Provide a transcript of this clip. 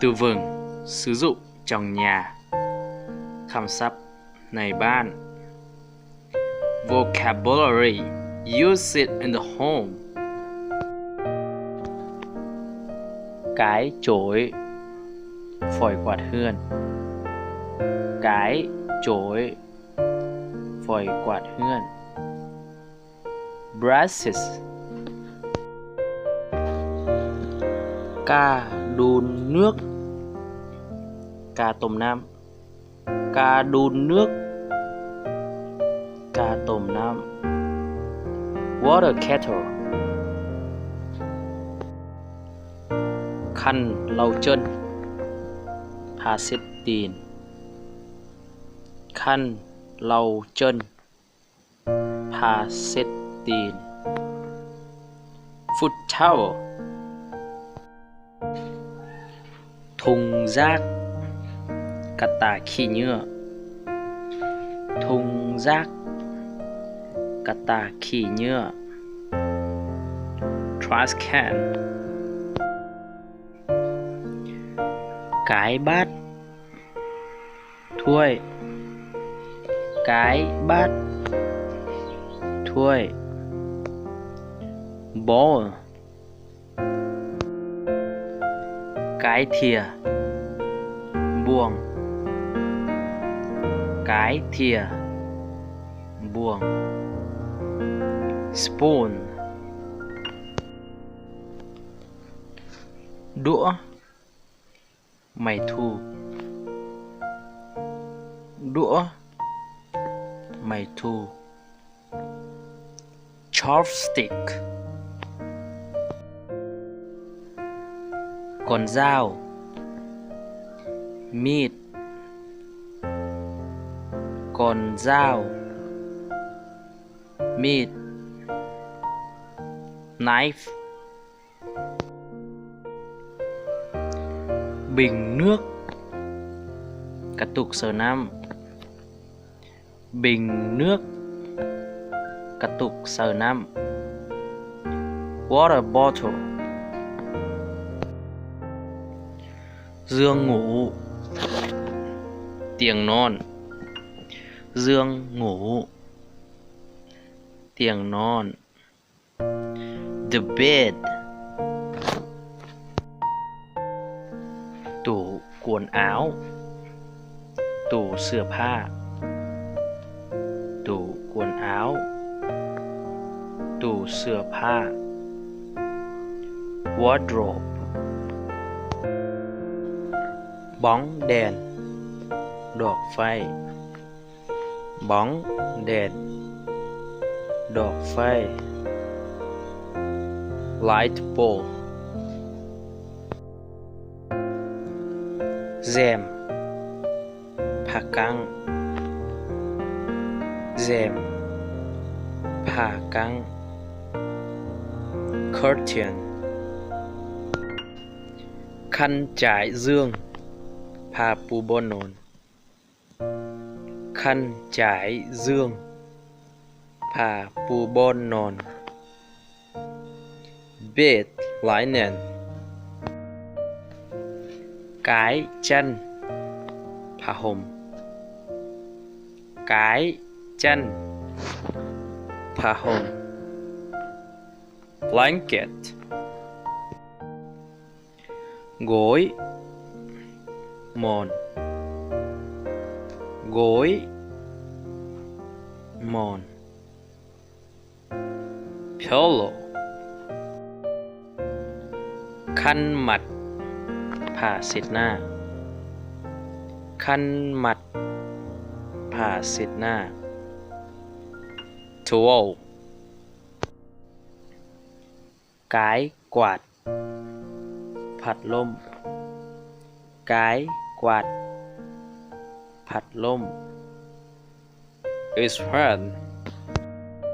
Từ vựng sử dụng trong nhà. Căm sắp này ban. Vocabulary use it in the home. Cái chổi phổi quạt hươn. Cái chổi phổi quạt hươn. Brushes. Ca đun nước. Ca tôm nam. Ca đun nước. Ca tôm nam. Water kettle. Khăn lau chân. Hà xếp tiền. Khăn lau chân. Hà xếp tiền. Food towel. Thùng rác. Cắt tả khí nhựa. Thùng rác. Cắt tả khí nhựa. Trash can. Cái bát. Thuôi. Cái bát. Thuôi. Bowl. Cái thìa. Buồng. Cái thìa. Buồng. Spoon. Đũa. Mày thu. Đũa. Mày thu. Chopstick. Con dao. Meat. Con dao. Meat. Knife. Bình nước. Cắt tục sở nam. Bình nước. Cắt tục sở nam. Water bottle. Giường ngủ. Tiếng non. Giường ngủ. Tiếng non. The bed. Tủ quần áo. Tủ sửaผ้. Tủ quần áo. Tủ sửaผ้. Wardrobe. Bóng đèn. Đọt phay. Bóng đèn. Đọt phay. Light bulb. Rèm. Phà căng. Rèm. Phà căng. Curtain. Khăn trải giường. Phà pu bon nôn. Khăn trải giường. Phà pu bon nôn. Bed linen. Cái chăn. Phà hồng. Cái chăn. Phà hồng. Blanket. Gối. Mòn. Gối. Mòn. Pillow. Khăn mặt. Phà xịt na. Khăn mặt. Phà xịt na. Towel. Cái quạt. Phạt lôm. Cái quạt. Phạt lôm. His friend.